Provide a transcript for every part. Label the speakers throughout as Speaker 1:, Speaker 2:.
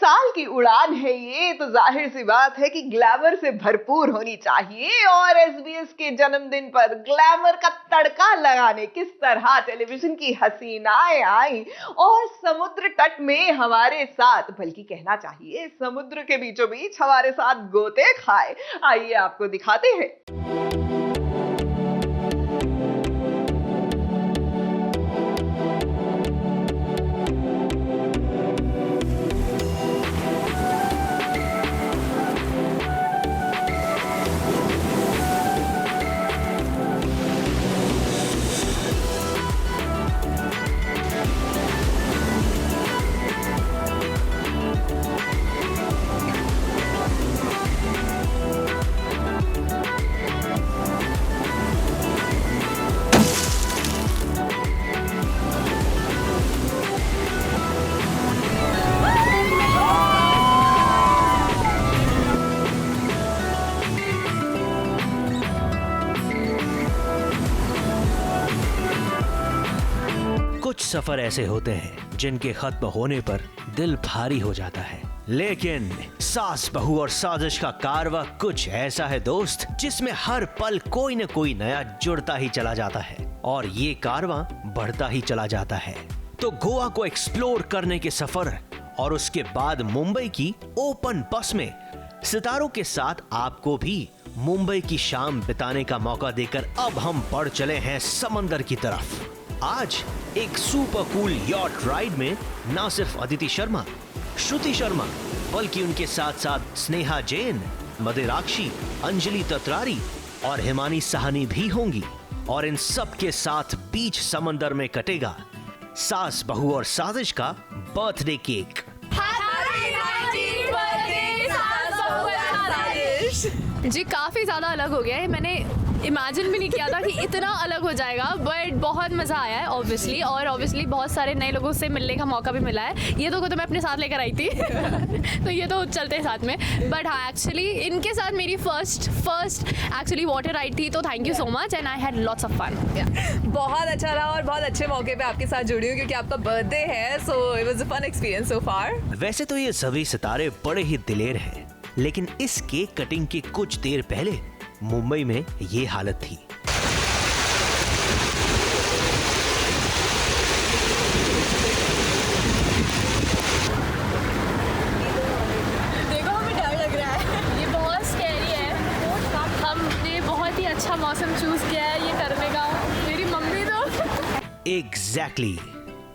Speaker 1: साल की उड़ान है ये, तो जाहिर सी बात है कि ग्लैमर से भरपूर होनी चाहिए। और एसबीएस के जन्मदिन पर ग्लैमर का तड़का लगाने किस तरह टेलीविजन की हसीनाएं आई और समुद्र तट में हमारे साथ, बल्कि कहना चाहिए समुद्र के बीचों बीच हमारे साथ गोते खाए, आइए आपको दिखाते हैं।
Speaker 2: कुछ सफर ऐसे होते हैं जिनके खत्म होने पर दिल भारी हो जाता है, लेकिन सास बहू और साजिश का कारवां कुछ ऐसा है दोस्त, जिसमें हर पल कोई न कोई नया जुड़ता ही चला जाता है और ये कारवां बढ़ता ही चला जाता है। तो गोवा को एक्सप्लोर करने के सफर और उसके बाद मुंबई की ओपन बस में सितारों के साथ आपको भी मुंबई की शाम बिताने का मौका देकर अब हम बढ़ चले हैं समंदर की तरफ। आज एक सुपर कूल यॉट राइड में ना सिर्फ अदिति शर्मा, श्रुति शर्मा, बल्कि उनके साथ साथ स्नेहा जैन, मदिराक्षी, अंजलि तत्रारी और हिमानी साहनी भी होंगी। और इन सब के साथ बीच समंदर में कटेगा सास बहू और साजिश का बर्थडे केक।
Speaker 3: जी काफ़ी ज़्यादा अलग हो गया है, मैंने इमेजिन भी नहीं किया था कि इतना अलग हो जाएगा, बट बहुत मज़ा आया है ऑब्वियसली। और ऑब्वियसली बहुत सारे नए लोगों से मिलने का मौका भी मिला है। ये तो मैं अपने साथ लेकर आई थी तो ये तो चलते हैं साथ में। बट हाँ, एक्चुअली इनके साथ मेरी फर्स्ट एक्चुअली वाटर राइड थी, तो thank you so much and I had lots of fun.
Speaker 4: बहुत अच्छा रहा और बहुत अच्छे मौके पे आपके साथ जुड़ी हूँ क्योंकि आपका बर्थडे है, so it was a fun experience so far.
Speaker 2: वैसे तो ये सभी सितारे बड़े ही दिलेर हैं, लेकिन इस केक कटिंग के कुछ देर पहले मुंबई में ये हालत थी।
Speaker 3: देखो हमें डर लग रहा है, ये बहुत स्कैरी है। हमने बहुत ही अच्छा मौसम चूज किया है ये करने का, मेरी मम्मी तो
Speaker 2: एग्जैक्टली।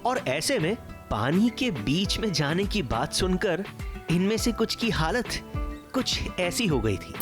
Speaker 2: और ऐसे में पानी के बीच में जाने की बात सुनकर इनमें से कुछ की हालत कुछ ऐसी हो गई थी।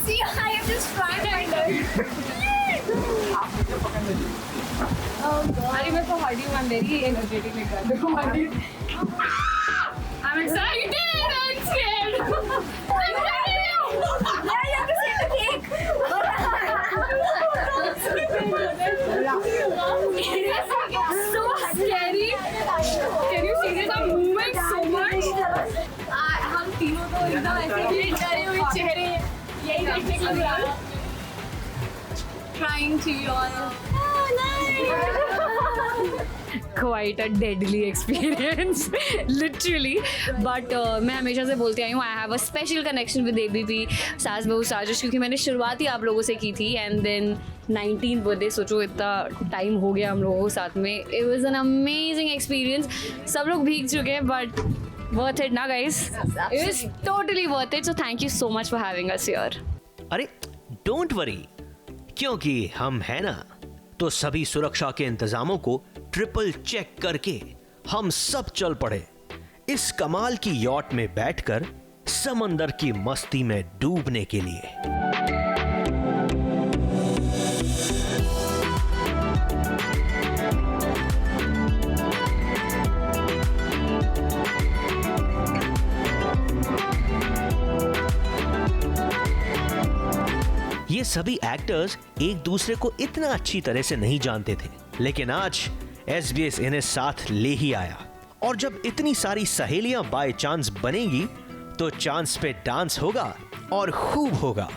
Speaker 3: तीनों तो एकदम ऐसे डरे हुए चेहरे यही देखने के लिए trying to yawn. Quite a deadly experience, literally. But मैं हमेशा से बोलती आई हूँ I have a special connection with ABP, सास बहू साजिश, क्योंकि मैंने शुरुआत ही आप लोगों से की थी and then 19th बर्थडे, सोचो इतना टाइम हो गया हम लोगों के साथ में। It was an amazing experience. सब लोग भीग चुके हैं but worth it ना guys. It was totally worth it. So thank you so much for having us here.
Speaker 2: अरे डोंट वरी, क्योंकि हम है ना, तो सभी सुरक्षा के इंतजामों को ट्रिपल चेक करके हम सब चल पड़े इस कमाल की यॉट में बैठकर समंदर की मस्ती में डूबने के लिए। ये सभी एक्टर्स एक दूसरे को इतना अच्छी तरह से नहीं जानते थे, लेकिन आज एसबीएस इन्हें साथ ले ही आया। और जब इतनी सारी सहेलियां बाय चांस बनेगी तो चांस पे डांस होगा और खूब होगा।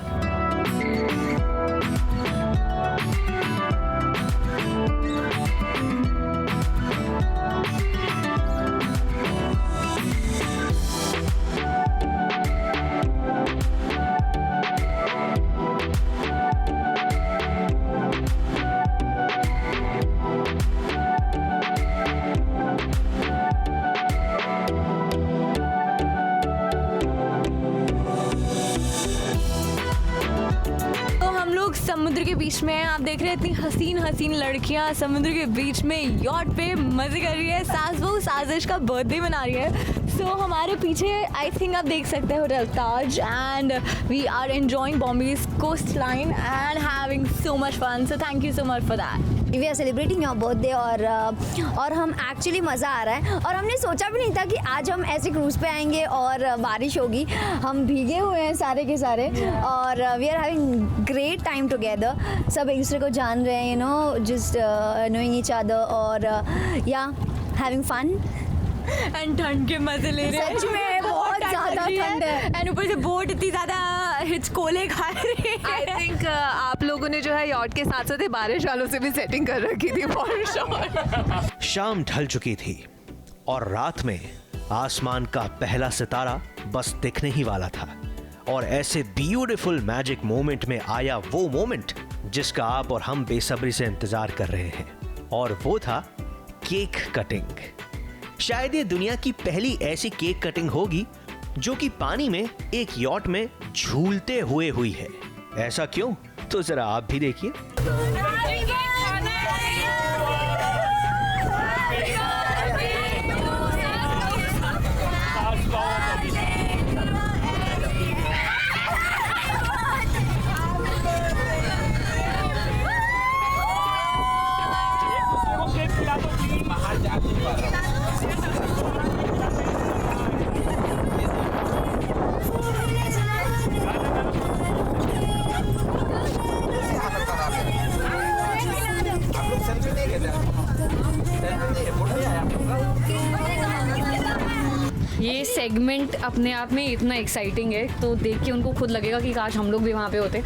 Speaker 4: बीच में हैं। आप देख रहे हैं इतनी हसीन हसीन लड़कियां समुद्र के बीच में यॉट पे मजे कर रही है। सास बहू साजिश का बर्थडे मना रही है। सो हमारे पीछे आई थिंक आप देख सकते हैं hotel Taj and we are enjoying Bombay's coastline and having so much fun. So thank you so much for that.
Speaker 5: We are celebrating your birthday और हम एक्चुअली मज़ा आ रहा है और हमने सोचा भी नहीं था कि आज हम ऐसे क्रूज़ पे आएंगे और बारिश होगी। हम भीगे हुए हैं सारे के सारे और we are having great time together. सब एक दूसरे को जान रहे हैं, you know, just knowing each other और या हैविंग फन
Speaker 4: एंड ठंड के मजे ले रहे हैं।
Speaker 5: सच में बहुत ज़्यादा ठंड है
Speaker 4: एंड ऊपर से बोट इतनी ज़्यादा हिचकोले खा रही है। आई थिंक आप लोगों ने जो है यॉट के साथ साथ बारिश वालों से भी सेटिंग कर रखी थी फॉर श्योर।
Speaker 2: शाम ढल चुकी थी और रात में आसमान का पहला सितारा बस दिखने ही वाला था और ऐसे ब्यूटीफुल मैजिक मोमेंट में आया वो मोमेंट जिसका आप और हम बेसब्री से इंतजार कर रहे हैं और वो था केक कटिंग। शायद ये दुनिया की पहली ऐसी केक कटिंग होगी जो कि पानी में एक यॉट में झूलते हुए हुई है। ऐसा क्यों? तो जरा आप भी देखिए।
Speaker 3: ये सेगमेंट अपने आप में इतना एक्साइटिंग है तो देख के उनको खुद लगेगा कि काश हम लोग भी वहाँ पे होते।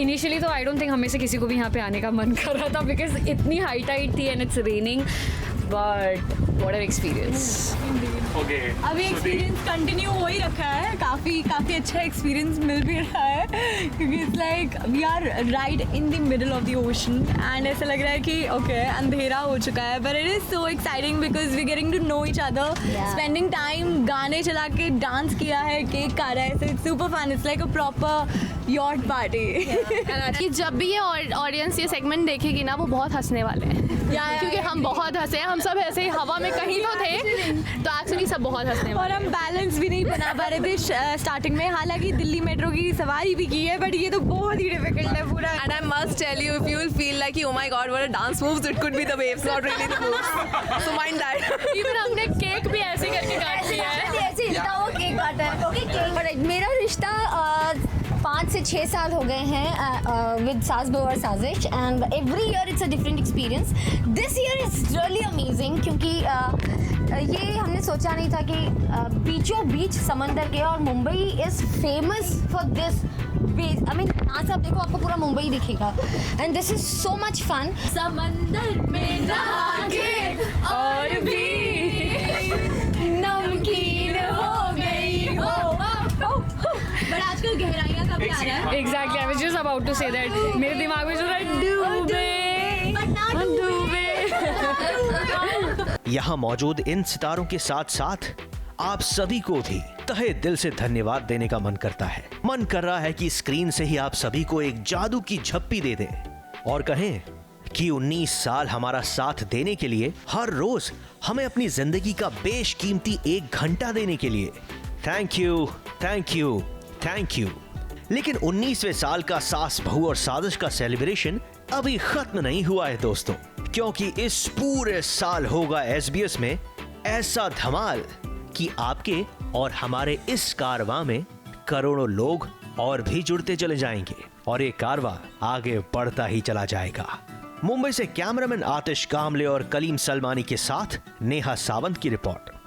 Speaker 3: इनिशियली तो आई डोंट थिंक हमें से किसी को भी यहाँ पे आने का मन कर रहा था बिकॉज इतनी हाई टाइड थी and it's raining, but what an experience.
Speaker 4: अभी एक्सपीरियंस कंटिन्यू हो ही रखा है। काफ़ी अच्छा एक्सपीरियंस मिल भी रहा है क्योंकि it's like we are right in the middle of the ocean and ऐसा लग रहा है कि ओके अंधेरा हो चुका है but it is so exciting because we getting to know each other, spending time, गाने चला के डांस किया है, केक खा रहा है। So it's super fun, it's like a proper yacht party.
Speaker 6: कि जब भी ये ऑडियंस ये सेगमेंट देखेगी ना वो बहुत हंसने वाले हैं क्योंकि हम बहुत हंसे हैं। हम सब ऐसे ही हवा में कहीं तो थे तो एक्चुअली सब बहुत हंसने
Speaker 4: और हम बैलेंस भी नहीं बना पा रहे थे स्टार्टिंग में। हालांकि दिल्ली मेट्रो की सवारी भी की है बट ये तो बहुत ही डिफिकल्ट है पूरा।
Speaker 7: And I must tell you, if you will feel like, oh my God, what a dance moves, it could be the waves, not really the moves. So mind that.
Speaker 6: Even हमने cake भी ऐसे करके काट दिया है।
Speaker 5: ऐसे हिलता हुआ केक काटा है। मेरा रिश्ता 5 से 6 साल हो गए हैं विद सास बहू और साजिश and every year it's a different experience. This year is really amazing क्योंकि ये हमने सोचा नहीं था कि बीचों बीच समंदर के और Mumbai is famous for this. I mean यहाँ से आप देखो आपको पूरा मुंबई दिखेगा and this is so much fun.
Speaker 6: समंदर में नहाके और भी नमकीन हो गई हो।
Speaker 5: बट आजकल गहराइयाँ का भी आ रहा है।
Speaker 3: Exactly, I was just about to say that. मेरे दिमाग में जो है डूबे डूबे।
Speaker 2: यहाँ मौजूद इन सितारों के साथ साथ आप सभी को भी तहे दिल से धन्यवाद देने का मन करता है। मन कर रहा है कि स्क्रीन से ही आप सभी को एक जादू की झप्पी दे दें और कहें कि 19 साल हमारा साथ देने के लिए, हर रोज हमें अपनी जिंदगी का बेशकीमती 1 घंटा देने के लिए thank you, thank you, thank you. लेकिन 19वें साल का सास बहू और साजिश का सेलिब्रेशन अभी खत्म नहीं हुआ है दोस्तों, क्योंकि इस पूरे साल होगा SBS में ऐसा धमाल कि आपके और हमारे इस कारवां में करोड़ों लोग और भी जुड़ते चले जाएंगे और ये कारवां आगे बढ़ता ही चला जाएगा। मुंबई से कैमरामैन आतिश कामले और कलीम सलमानी के साथ नेहा सावंत की रिपोर्ट।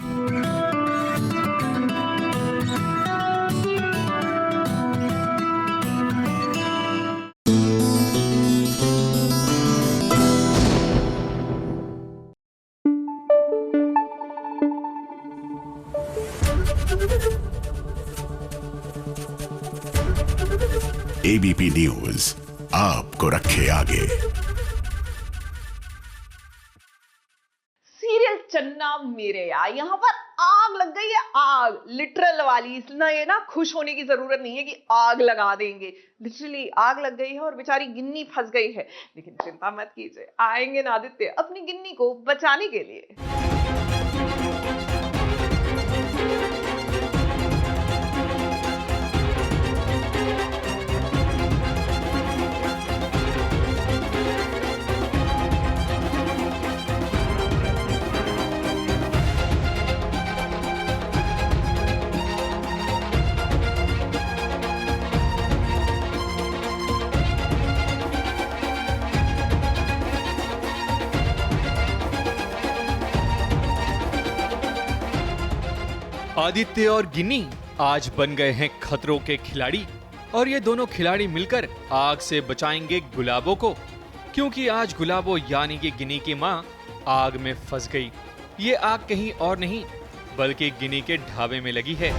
Speaker 8: ABP न्यूज आपको रखे आगे।
Speaker 1: सीरियल चन्ना मेरे यार, यहाँ पर आग लग गई है आग। आग लिटरल वाली, इसलिए ये ना खुश होने की जरूरत नहीं है कि आग लगा देंगे, लिटरली आग लग गई है और बेचारी गिन्नी फंस गई है। लेकिन चिंता मत कीजिए, आएंगे ना आदित्य अपनी गिन्नी को बचाने के लिए।
Speaker 9: आदित्य और गिन्नी आज बन गए हैं खतरों के खिलाड़ी और ये दोनों खिलाड़ी मिलकर आग से बचाएंगे गुलाबो को, क्योंकि आज गुलाबो यानी कि गिन्नी की मां आग में फंस गई। ये आग कहीं और नहीं बल्कि गिन्नी के ढाबे में लगी है।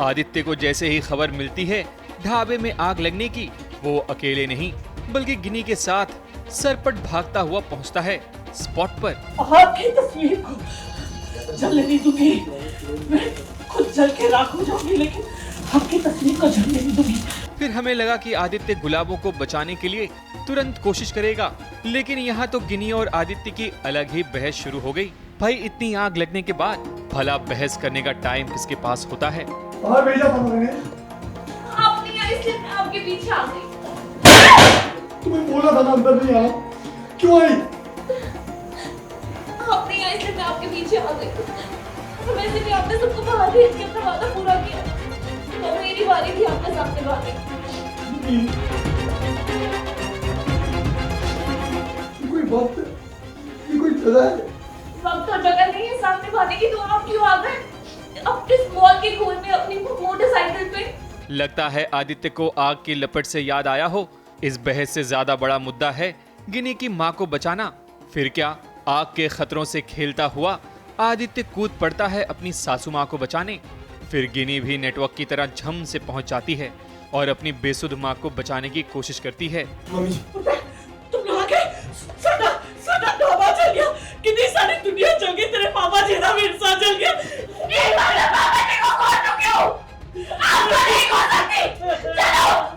Speaker 9: आदित्य को जैसे ही खबर मिलती है ढाबे में आग लगने की, वो अकेले नहीं बल्कि गिन्नी के साथ सरपट भागता हुआ पहुंचता है स्पॉट पर।
Speaker 10: आपकी तस्वीर को जलने नहीं दूंगी, मैं खुद जल के राख हो जाऊंगी, लेकिन आपकी तस्वीर को जलने नहीं दूंगी।
Speaker 9: फिर हमें लगा कि आदित्य गुलाबों को बचाने के लिए तुरंत कोशिश करेगा, लेकिन यहाँ तो गिन्नी और आदित्य की अलग ही बहस शुरू हो गई। भाई इतनी आग लगने के बाद भला बहस करने का टाइम किसके पास होता है।
Speaker 10: भेजा
Speaker 6: आपके पीछे आ गई।
Speaker 10: तुम्हें बोला था ना अंदर नहीं आना, क्यों आई?
Speaker 6: आप नहीं आए इसलिए मैं आपके पीछे आ गई। वैसे भी आपने सबको बाहर भेज के अपना वादा पूरा किया, तो मेरी बारी थी आपके सामने भागने।
Speaker 10: कोई वक्त, कोई जगह है?
Speaker 6: वक्त और जगह नहीं है सामने भागने की, तो आप क्यों आ गए अपने मॉल के खोल में अपनी मोटरसाइकिल पे?
Speaker 9: लगता है आदित्य को आग की लपट से याद आया हो, इस बहस से ज्यादा बड़ा मुद्दा है गिन्नी की मां को बचाना। फिर क्या आग के खतरों से खेलता हुआ आदित्य कूद पड़ता है अपनी सासू मां को बचाने। फिर गिन्नी भी नेटवर्क की तरह झम से पहुंच जाती है और अपनी बेसुध मां को बचाने की कोशिश करती है।
Speaker 10: तुम लोग आके सारा ढाबा जल गया, कितनी सारी दुनिया जल गई, तेरे पापा जी का विरसा जल गया। ये वाला पापा जी को कौन हो क्यों? आप नहीं हो सकती, चलो।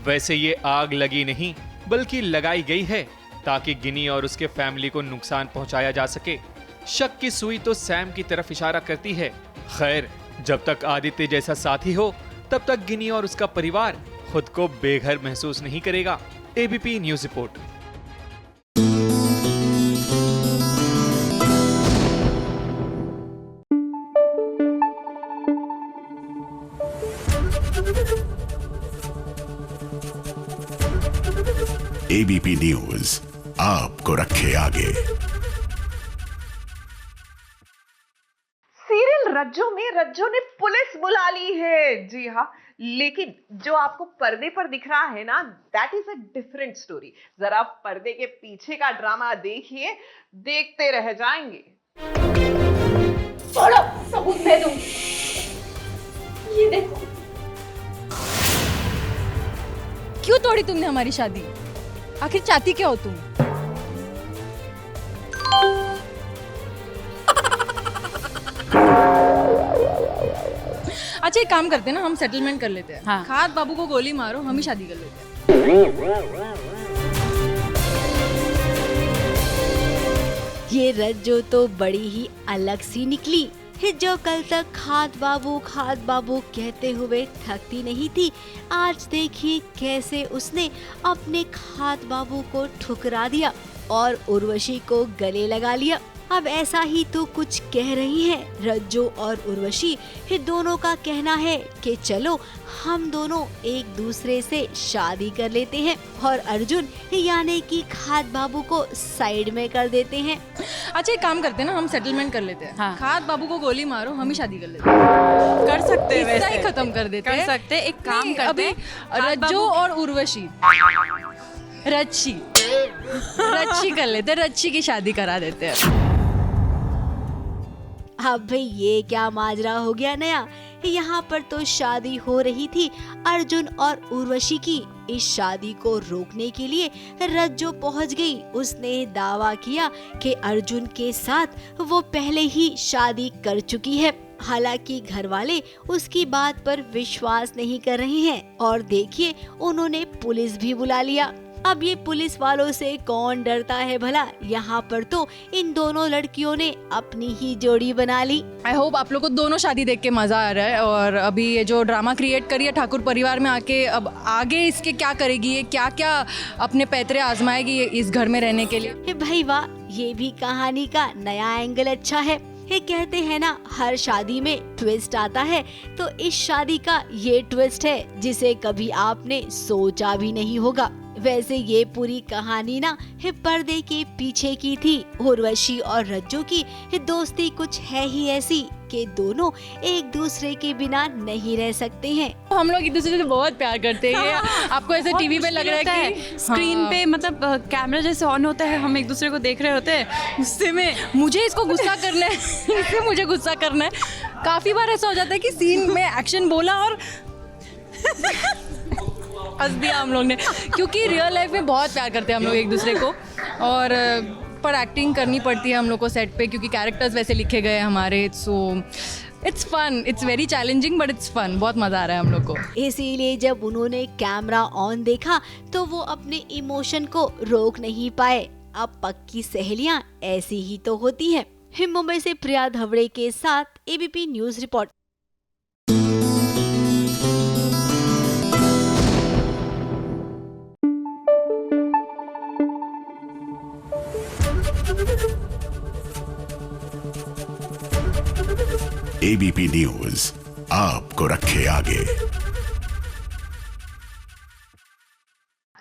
Speaker 9: वैसे ये आग लगी नहीं बल्कि लगाई गई है ताकि गिन्नी और उसके फैमिली को नुकसान पहुंचाया जा सके। शक की सुई तो सैम की तरफ इशारा करती है। खैर, जब तक आदित्य जैसा साथी हो तब तक गिन्नी और उसका परिवार खुद को बेघर महसूस नहीं करेगा। ABP news report.
Speaker 8: ABP news आपको रखे आगे।
Speaker 1: सीरियल रज्जो में रज्जो ने पुलिस बुला ली है। जी हाँ, लेकिन जो आपको पर्दे पर दिख रहा है ना, that is a different story. जरा पर्दे के पीछे का ड्रामा देखिए, देखते रह जाएंगे।
Speaker 6: छोड़ो, सबूत मैं दूंगी। ये देखो।
Speaker 4: क्यों तोड़ी तुमने हमारी शादी? आखिर चाहती क्या हो तुम? अच्छा एक काम करते हैं ना, हम सेटलमेंट कर लेते हैं। हाँ। खाद बाबू को गोली मारो, हम ही शादी कर लेते हैं।
Speaker 11: ये रज्जो तो बड़ी ही अलग सी निकली। जो कल तक खाद बाबू कहते हुए थकती नहीं थी, आज देखिए कैसे उसने अपने खाद बाबू को ठुकरा दिया और उर्वशी को गले लगा लिया। अब ऐसा ही तो कुछ कह रही हैं रज्जो और उर्वशी। ये दोनों का कहना है कि चलो हम दोनों एक दूसरे से शादी कर लेते हैं और अर्जुन यानी कि खाद बाबू को साइड में कर देते हैं।
Speaker 4: अच्छा एक काम करते हैं ना, हम सेटलमेंट कर लेते हैं। हाँ। खाद बाबू को गोली मारो, हम ही शादी कर लेते हैं। कर सकते हैं, वैसे ही खत्म कर देते हैं। कर सकते हैं। एक काम करते हैं, रज्जो और उर्वशी रच्ची कर लेते हैं, रच्ची की शादी करा देते हैं।
Speaker 11: अब भाई ये क्या माजरा हो गया नया। यहाँ पर तो शादी हो रही थी अर्जुन और उर्वशी की। इस शादी को रोकने के लिए रज्जो पहुँच गई। उसने दावा किया कि अर्जुन के साथ वो पहले ही शादी कर चुकी है। हालांकि घर वाले उसकी बात पर विश्वास नहीं कर रहे हैं और देखिए उन्होंने पुलिस भी बुला लिया। अब ये पुलिस वालों से कौन डरता है भला। यहाँ पर तो इन दोनों लड़कियों ने अपनी ही जोड़ी बना ली।
Speaker 4: आई होप आप लोग को दोनों शादी देख के मज़ा आ रहा है और अभी ये जो ड्रामा क्रिएट करी है ठाकुर परिवार में आके, अब आगे इसके क्या करेगी, ये क्या क्या अपने पैतरे आजमाएगी इस घर में रहने के लिए।
Speaker 11: भाई वाह, ये भी कहानी का नया एंगल अच्छा है। ये कहते हैं ना हर शादी में ट्विस्ट आता है, तो इस शादी का ये ट्विस्ट है जिसे कभी आपने सोचा भी नहीं होगा। वैसे ये पूरी कहानी ना पर्दे के पीछे की थी। उर्वशी और रज्जो की दोस्ती कुछ है ही ऐसी कि दोनों एक दूसरे के बिना नहीं रह सकते हैं।
Speaker 4: हम लोग एक दूसरे से बहुत प्यार करते हैं। आपको ऐसे टीवी पे लग रहा है कि
Speaker 7: स्क्रीन पे मतलब कैमरा जैसे ऑन होता है, हम एक दूसरे को देख रहे होते हैं, गुस्से में
Speaker 4: मुझे इसको गुस्सा करना है इससे मुझे गुस्सा करना है। काफी बार ऐसा हो जाता है कि सीन में एक्शन बोला और हंस दिया हम लोग ने, क्योंकि रियल लाइफ में बहुत प्यार करते हैं हम लोग एक दूसरे को। और पर एक्टिंग करनी पड़ती है हम लोग को सेट पे, क्योंकि कैरेक्टर्स वैसे लिखे गए हमारे। So it's fun, it's very challenging but it's fun. बहुत मज़ा आ रहा है हम लोग को।
Speaker 11: इसीलिए जब उन्होंने कैमरा ऑन देखा तो वो अपने इमोशन को रोक नहीं पाए। अब पक्की सहेलियां ऐसी ही तो होती हैं। मुंबई से प्रिया धवड़े के साथ ABP news report.
Speaker 8: ABP news आपको रखे आगे।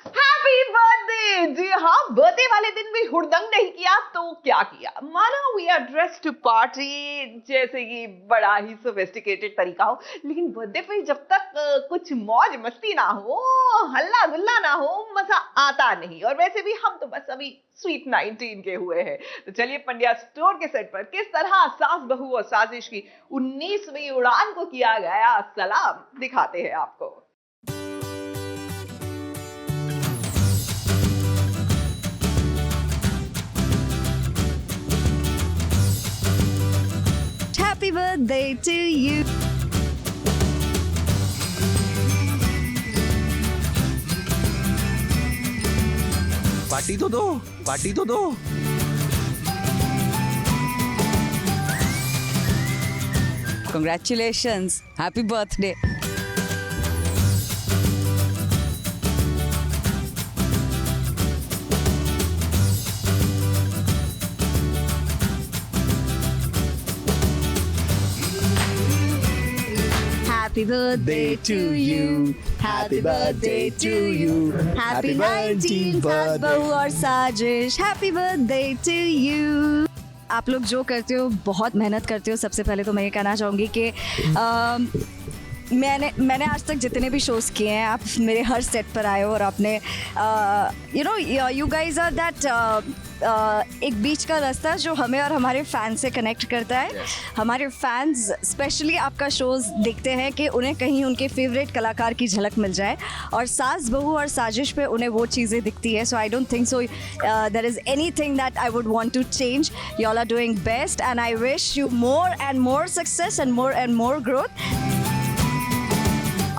Speaker 1: Happy birthday. जी हाँ, बर्थडे वाले दिन भी हुड़दंग नहीं किया तो क्या किया। माना we are dressed to party, जैसे कि बड़ा ही सोफिस्टिकेटेड तरीका हो, लेकिन बर्थडे पे जब तक कुछ मौज मस्ती ना हो, हल्ला गुल्ला ना हो, मजा आता नहीं। और वैसे भी हम तो बस अभी स्वीट 19 के हुए हैं। तो चलिए पंड्या स्टोर के सेट पर किस तरह सास बहू और साजिश की 19वीं उड़ान को किया गया सलाम दिखाते हैं आपको।
Speaker 7: Happy birthday to you.
Speaker 12: Party तो दो, पार्टी तो दो।
Speaker 7: Congratulations. Happy birthday. Happy birthday to you. Happy birthday to you. Happy 19th सास बहू और साजिश. Happy birthday to you. आप लोग जो करते हो बहुत मेहनत करते हो। सबसे पहले तो मैं ये कहना चाहूँगी कि मैंने आज तक जितने भी शोज़ किए हैं, आप मेरे हर सेट पर आए हो और आपने यू गाइज आर दैट एक बीच का रास्ता जो हमें और हमारे फैंस से कनेक्ट करता है। हमारे फैंस स्पेशली आपका शोज़ देखते हैं कि उन्हें कहीं उनके फेवरेट कलाकार की झलक मिल जाए, और सास बहू और साजिश पे उन्हें वो चीज़ें दिखती है। So I don't think so there is anything that I would want to change. You all are doing best and I wish you more and more success and more growth.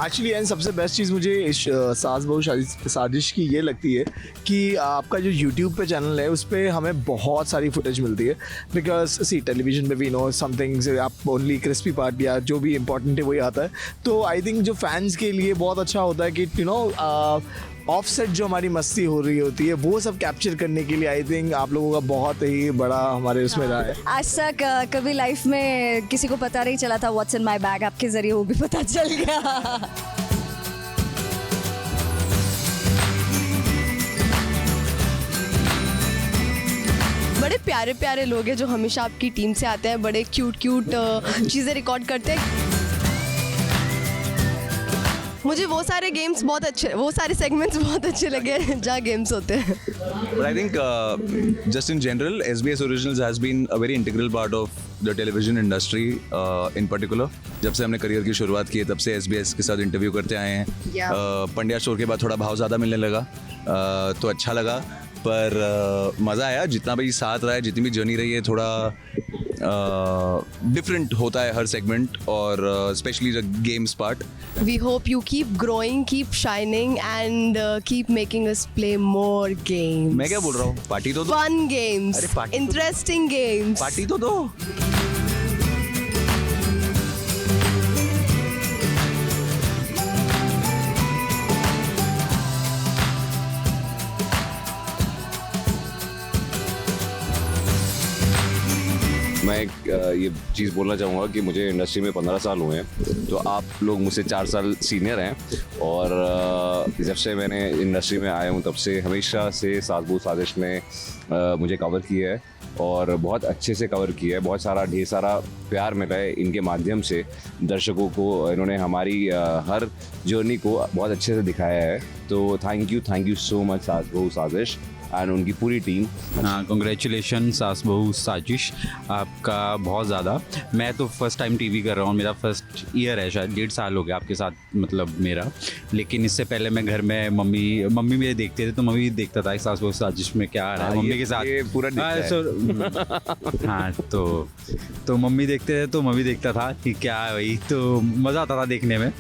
Speaker 12: Actually and सबसे best चीज़ मुझे इस सास बहू साजिश की ये लगती है कि आपका जो यूट्यूब पे चैनल है उस पर हमें बहुत सारी फुटेज मिलती है। बिकॉज सी टेलीविजन पे वी नो समथिंग्स, आप ओनली क्रिस्पी पार्ट या जो भी इंपॉर्टेंट है वही आता है। तो आई थिंक जो फैंस के लिए बहुत अच्छा होता है कि यू नो ऑफसेट जो हमारी मस्ती हो रही होती है वो सब कैप्चर करने के लिए आई थिंक आप लोगों का बहुत ही बड़ा हमारे उसमें रहा है।
Speaker 7: आज तक कभी लाइफ में किसी को पता नहीं चला था व्हाट्स इन माय बैग, आपके जरिए वो भी पता चल गया।
Speaker 13: बड़े प्यारे प्यारे लोग हैं जो हमेशा आपकी टीम से आते हैं, बड़े क्यूट चीज़ें रिकॉर्ड करते हैं। मुझे वो सारे गेम्स बहुत अच्छे, वो सारे सेगमेंट्स बहुत अच्छे लगे जहाँ गेम्स होते हैं.
Speaker 14: But I think just in general, SBS Originals has been a very integral part of the television industry in particular. जब से हमने करियर की शुरुआत की है तब से SBS के साथ इंटरव्यू करते आए हैं. पंड्या स्टोर के बाद थोड़ा भाव ज़्यादा मिलने लगा तो अच्छा लगा, पर मज़ा आया. जितना भी साथ रहा है, जितनी भी जर्नी रही है, थोड़ा डिफरेंट होता है हर सेगमेंट, और specially the games part.
Speaker 13: We hope you keep growing, keep shining and keep making us play more games.
Speaker 14: मैं क्या बोल रहा हूँ, पार्टी तो दो.
Speaker 13: Fun games,
Speaker 14: अरे पार्टी तो
Speaker 13: interesting games.
Speaker 14: पार्टी तो दो.
Speaker 15: मैं एक ये चीज़ बोलना चाहूँगा कि मुझे इंडस्ट्री में 15 साल हुए हैं, तो आप लोग मुझसे 4 साल सीनियर हैं, और जब से मैंने इंडस्ट्री में आया हूँ तब से हमेशा से सास बहू साजिश ने मुझे कवर किया है, और बहुत अच्छे से कवर किया है. बहुत सारा ढेर सारा प्यार मिला है इनके माध्यम से दर्शकों को. इन्होंने हमारी हर जर्नी को बहुत अच्छे से दिखाया है, तो थैंक यू सो मच सास बहू साजिश एंड उनकी पूरी टीम.
Speaker 16: कॉन्ग्रेचुलेशन सास बहू साजिश, आपका बहुत ज़्यादा. मैं तो फर्स्ट टाइम टीवी कर रहा हूँ, मेरा फर्स्ट ईयर है, शायद 1.5 साल हो गया आपके साथ, मतलब मेरा. लेकिन इससे पहले मैं घर में मम्मी मेरे देखते थे, तो मम्मी देखता था सास बहू साजिश में क्या आ रहा है मम्मी के साथ
Speaker 15: पूरा.
Speaker 16: हाँ, तो मम्मी देखते थे, तो मम्मी देखता था कि क्या है वही, तो मज़ा आता था देखने में.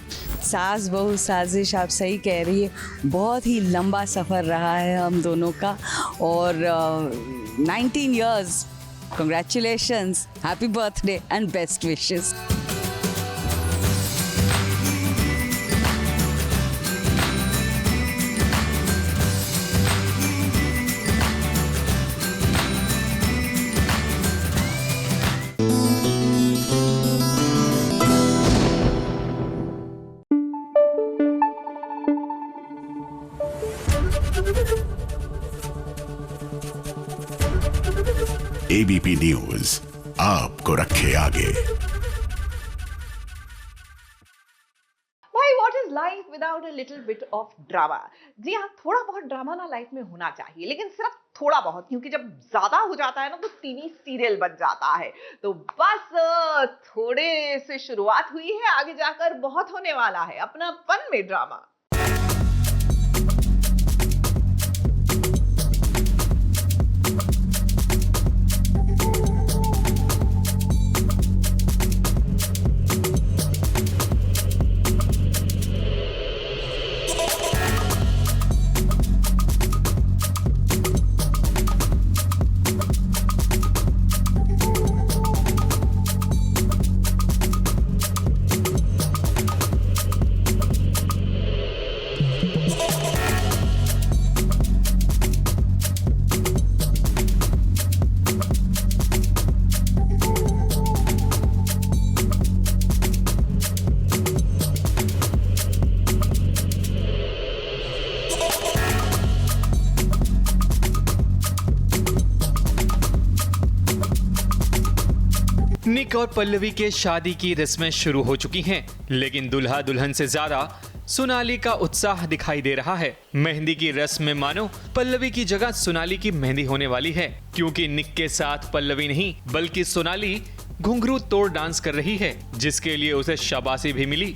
Speaker 17: सास बहू साजिश, आप सही कह रही है, बहुत ही लंबा सफ़र रहा है हम दोनों का, और 19 years. Congratulations, happy birthday and best wishes.
Speaker 8: ABP news आपको रखे आगे.
Speaker 1: भाई what is life without a little bit of drama. जी हाँ, थोड़ा बहुत ड्रामा ना लाइफ में होना चाहिए, लेकिन सिर्फ थोड़ा बहुत, क्योंकि जब ज्यादा हो जाता है ना तो टीवी सीरियल बन जाता है. तो बस थोड़े से शुरुआत हुई है, आगे जाकर बहुत होने वाला है. अपनापन में ड्रामा.
Speaker 9: निक और पल्लवी के शादी की रस्में शुरू हो चुकी हैं, लेकिन दुल्हा दुल्हन से ज्यादा सोनाली का उत्साह दिखाई दे रहा है. मेहंदी की रस्म में मानो पल्लवी की जगह सोनाली की मेहंदी होने वाली है, क्योंकि निक के साथ पल्लवी नहीं बल्कि सोनाली घुंघरू तोड़ डांस कर रही है, जिसके लिए उसे शाबाशी भी मिली.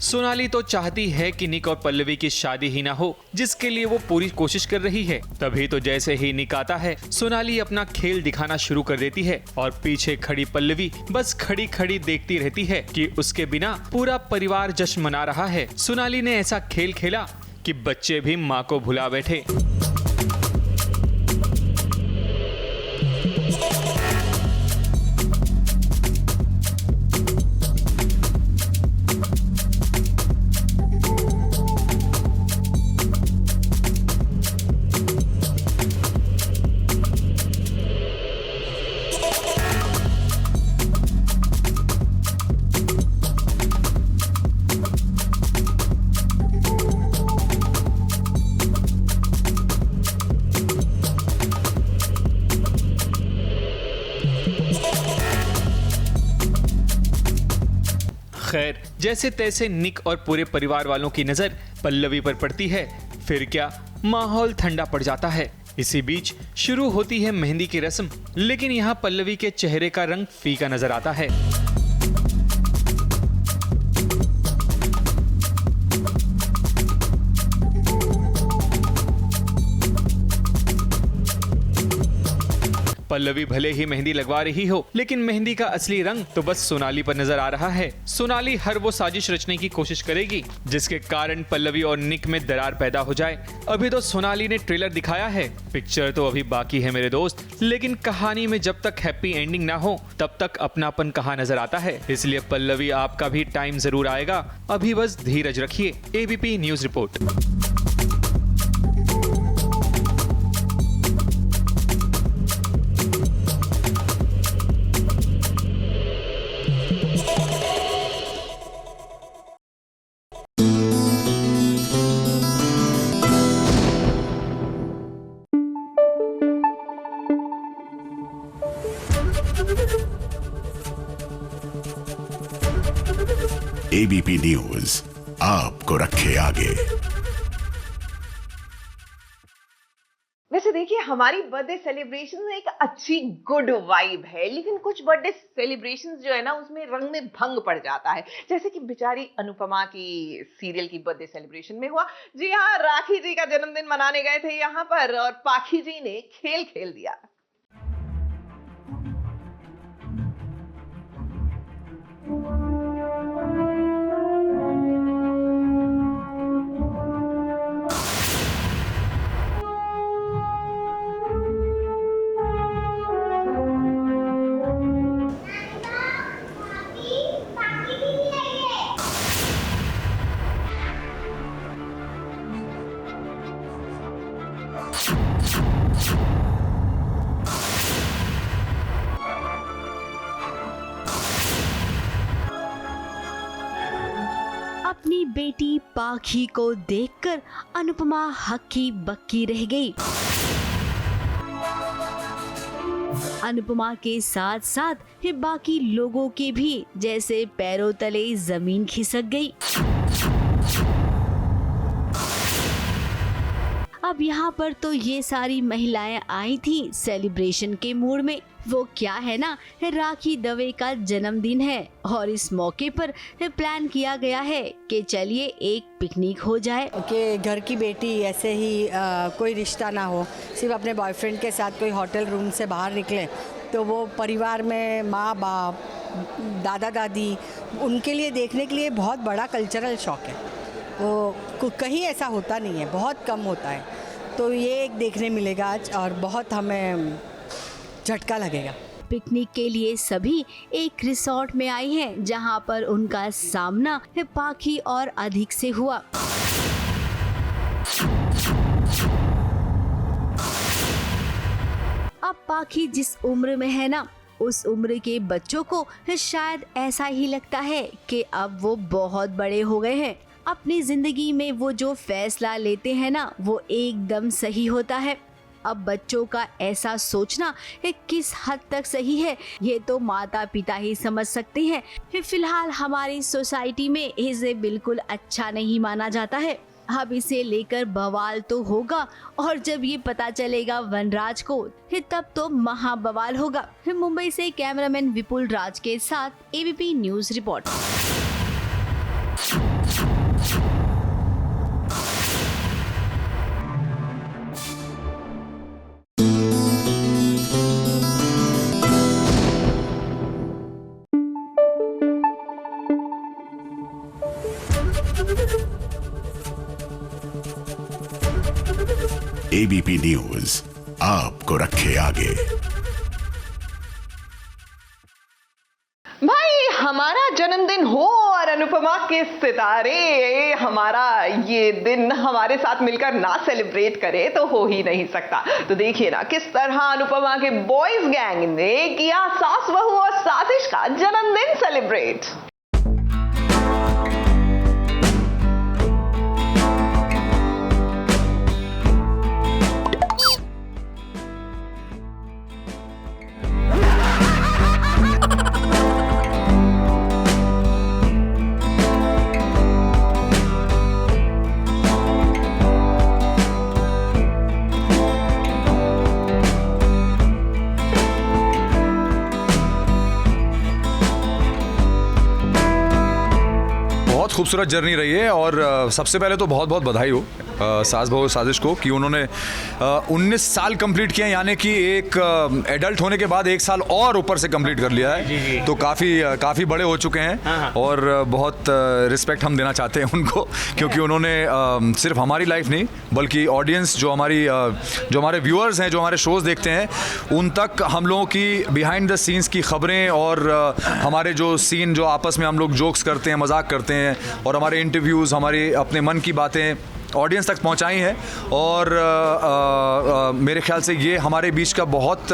Speaker 9: सोनाली तो चाहती है कि निक और पल्लवी की शादी ही ना हो, जिसके लिए वो पूरी कोशिश कर रही है. तभी तो जैसे ही निक आता है, सोनाली अपना खेल दिखाना शुरू कर देती है, और पीछे खड़ी पल्लवी बस खड़ी खड़ी देखती रहती है कि उसके बिना पूरा परिवार जश्न मना रहा है. सोनाली ने ऐसा खेल खेला कि बच्चे भी माँ को भुला बैठे. खैर, जैसे तैसे निक और पूरे परिवार वालों की नजर पल्लवी पर पड़ती है, फिर क्या माहौल ठंडा पड़ जाता है। इसी बीच शुरू होती है मेहंदी की रस्म, लेकिन यहाँ पल्लवी के चेहरे का रंग फीका नजर आता है। पल्लवी भले ही मेहंदी लगवा रही हो, लेकिन मेहंदी का असली रंग तो बस सोनाली पर नजर आ रहा है। सोनाली हर वो साजिश रचने की कोशिश करेगी जिसके कारण पल्लवी और निक में दरार पैदा हो जाए। अभी तो सोनाली ने ट्रेलर दिखाया है, पिक्चर तो अभी बाकी है मेरे दोस्त, लेकिन कहानी में जब तक हैप्पी एंडिंग ना हो तब तक अपनापन कहाँ नजर आता है। इसलिए पल्लवी आपका भी टाइम जरूर आएगा, अभी बस धीरज रखिए। ABP news report.
Speaker 8: ABP news आपको रखे आगे।
Speaker 1: वैसे देखिए, हमारी बर्थडे सेलिब्रेशन एक अच्छी गुड वाइब है, लेकिन कुछ बर्थडे सेलिब्रेशन जो है ना, उसमें रंग में भंग पड़ जाता है। जैसे कि बेचारी अनुपमा की सीरियल की बर्थडे सेलिब्रेशन में हुआ। जी हाँ, राखी जी का जन्मदिन मनाने गए थे यहाँ पर और पाखी जी ने खेल खेल दिया।
Speaker 11: अपनी बेटी पाखी को देखकर अनुपमा हक्की बक्की रह गई। अनुपमा के साथ साथ बाकी लोगों के भी जैसे पैरों तले जमीन खिसक गई। अब यहाँ पर तो ये सारी महिलाएं आई थी सेलिब्रेशन के मूड में। वो क्या है ना, राखी दवे का जन्मदिन है और इस मौके पर प्लान किया गया है कि चलिए एक पिकनिक हो जाए।
Speaker 18: कि घर की बेटी ऐसे ही कोई रिश्ता ना हो, सिर्फ अपने बॉयफ्रेंड के साथ कोई होटल रूम से बाहर निकले तो वो परिवार में माँ बाप, दादा दादी, उनके लिए देखने के लिए बहुत बड़ा कल्चरल शौक है। वो कहीं ऐसा होता नहीं है, बहुत कम होता है। तो ये एक देखने मिलेगा आज और बहुत हमें झटका लगेगा।
Speaker 11: पिकनिक के लिए सभी एक रिसोर्ट में आई हैं, जहां पर उनका सामना पाखी और अधिक से हुआ। अब पाखी जिस उम्र में है ना, उस उम्र के बच्चों को शायद ऐसा ही लगता है कि अब वो बहुत बड़े हो गए हैं। अपनी जिंदगी में वो जो फैसला लेते हैं ना, वो एकदम सही होता है। अब बच्चों का ऐसा सोचना किस हद तक सही है, ये तो माता पिता ही समझ सकते हैं। फिलहाल हमारी सोसाइटी में इसे बिल्कुल अच्छा नहीं माना जाता है। अब इसे लेकर बवाल तो होगा और जब ये पता चलेगा वनराज को, तब तो महा बवाल होगा। मुंबई से कैमरामैन विपुल राज के साथ ABP news report.
Speaker 8: ABP news आपको रखे आगे।
Speaker 1: भाई, हमारा जन्मदिन हो और अनुपमा के सितारे हमारा ये दिन हमारे साथ मिलकर ना सेलिब्रेट करे तो हो ही नहीं सकता। तो देखिए ना, किस तरह अनुपमा के बॉयज गैंग ने किया सास बहू और साजिश का जन्मदिन सेलिब्रेट।
Speaker 14: खूबसूरत जर्नी रही है और सबसे पहले तो बहुत बहुत बधाई हो सास बहू साजिश को कि उन्होंने 19 साल कंप्लीट किए, यानी कि एक एडल्ट होने के बाद 1 साल और ऊपर से कंप्लीट कर लिया है। तो काफ़ी बड़े हो चुके हैं और बहुत रिस्पेक्ट हम देना चाहते हैं उनको, क्योंकि उन्होंने सिर्फ हमारी लाइफ नहीं बल्कि ऑडियंस जो हमारे व्यूअर्स हैं, जो हमारे शोज़ देखते हैं, उन तक हम लोगों की बिहाइंड द सीन्स की खबरें और हमारे जो सीन जो आपस में हम लोग जोक्स करते हैं, मजाक करते हैं और हमारे इंटरव्यूज़, हमारे अपने मन की बातें ऑडियंस तक पहुंचाई हैं। और मेरे ख्याल से ये हमारे बीच का बहुत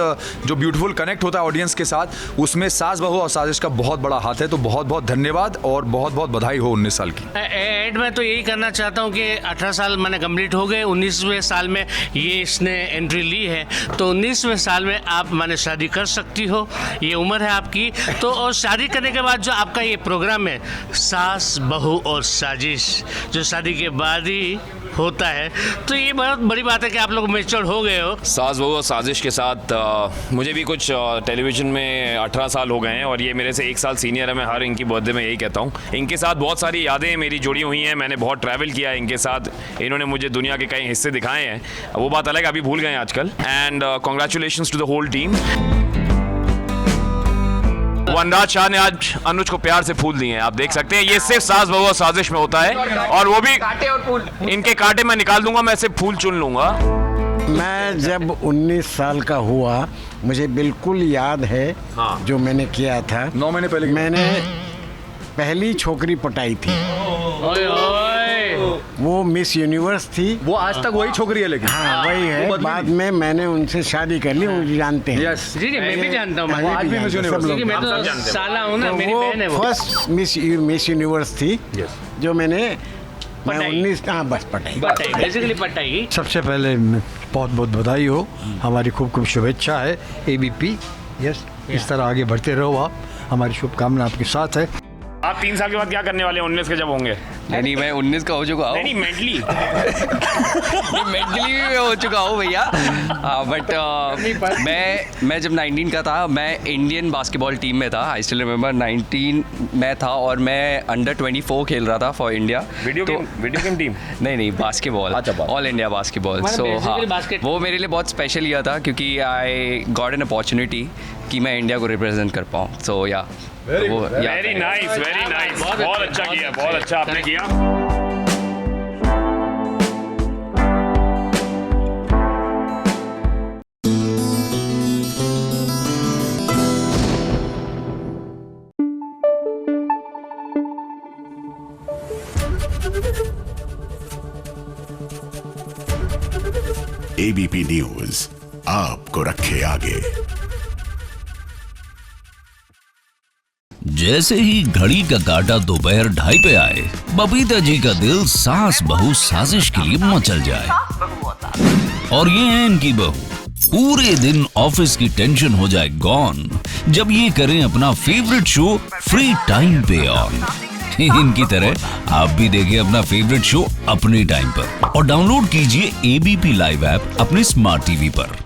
Speaker 14: जो ब्यूटीफुल कनेक्ट होता है ऑडियंस के साथ, उसमें सास बहू और साजिश का बहुत बड़ा हाथ है। तो बहुत बहुत धन्यवाद और बहुत बहुत बधाई हो 19 साल की।
Speaker 19: एड में तो यही करना चाहता हूँ कि 18 साल मैंने कंप्लीट हो गए, 19वें साल में ये इसने एंट्री ली है, तो 19वें साल में आप मैंने शादी कर सकती हो, ये उम्र है आपकी। तो और शादी करने के बाद जो आपका ये प्रोग्राम है सास बहू और साजिश, जो शादी के बाद ही होता है, तो ये बहुत बड़ी बात है कि आप लोग मैच्योर हो गए हो।
Speaker 20: सास बहू और साजिश के साथ मुझे भी कुछ टेलीविज़न में 18 साल हो गए हैं और ये मेरे से 1 साल सीनियर है। मैं हर इनकी बर्थडे में यही कहता हूँ। इनके साथ बहुत सारी यादें मेरी जुड़ी हुई हैं, मैंने बहुत ट्रैवल किया है इनके साथ, इन्होंने मुझे दुनिया के कई हिस्से दिखाए हैं, वो बात अलग अभी भूल गए हैं आजकल। And congratulations to the whole team. Vanraj Shah ने आज अनुज को प्यार से फूल दिए हैं, आप देख सकते हैं। ये सिर्फ सास बहू और साजिश में होता है और वो भी कांटे और फूल, इनके कांटे मैं निकाल दूंगा, मैं सिर्फ फूल चुन लूंगा।
Speaker 21: मैं जब 19 साल का हुआ, मुझे बिल्कुल याद है जो मैंने किया था।
Speaker 14: 9 महीने पहले
Speaker 21: मैंने पहली छोकरी पटाई थी। वो मिस यूनिवर्स थी।
Speaker 14: वो आज तक वही छोकरी है, लेकिन
Speaker 21: हाँ वही है। बाद में मैंने उनसे शादी कर ली, मुझे जानते हैं।
Speaker 19: यस जी, मैं भी जानता हूँ। आज भी मिस यूनिवर्स, क्योंकि मैं तो साला हूँ ना, मेरी बहन है वो।
Speaker 21: फर्स्ट मिस यूनिवर्स थी जो मैं 19 बस पटाई
Speaker 19: बेसिकली पटाई।
Speaker 22: सबसे पहले बहुत बहुत बधाई हो, हमारी खूब खूब शुभेच्छा है ABP। यस, इस तरह आगे बढ़ते रहो आप, हमारी शुभकामना आपके साथ है।
Speaker 20: आप 3 साल के बाद क्या करने वाले हैं 19 के जब होंगे?
Speaker 23: नहीं, मैं 19 का हो चुका हूँ।
Speaker 20: नहीं, मेंटली
Speaker 23: मेंटली भी मैं हो चुका हूँ भैया। बट मैं जब 19 का था, मैं इंडियन बास्केटबॉल टीम में था। आई स्टिल रिमेंबर 19 में था और मैं अंडर 24 खेल रहा था for India.
Speaker 20: Video game team?
Speaker 23: नहीं, बास्केटबॉल, ऑल इंडिया बास्केटबॉल। सो हाँ, वो मेरे लिए बहुत स्पेशल ईयर था क्योंकि आई गॉट एन अपॉर्चुनिटी कि मैं इंडिया को रिप्रेजेंट कर पाऊँ। सो या
Speaker 20: वेरी नाइस, बहुत अच्छा किया, बहुत अच्छा आपने किया।
Speaker 8: ABP न्यूज आपको रखे आगे।
Speaker 24: जैसे ही घड़ी का काटा दोपहर 2:30 पे आए, बबीता जी का दिल सास बहू साजिश के लिए मचल जाए। और ये है इनकी बहू, पूरे दिन ऑफिस की टेंशन हो जाए गॉन जब ये करें अपना फेवरेट शो फ्री टाइम पे ऑन। इनकी तरह आप भी देखें अपना फेवरेट शो अपने टाइम पर और डाउनलोड कीजिए ABP लाइव ऐप अपने स्मार्ट टीवी पर।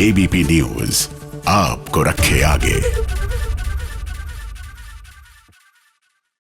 Speaker 8: ABP न्यूज आपको रखे आगे।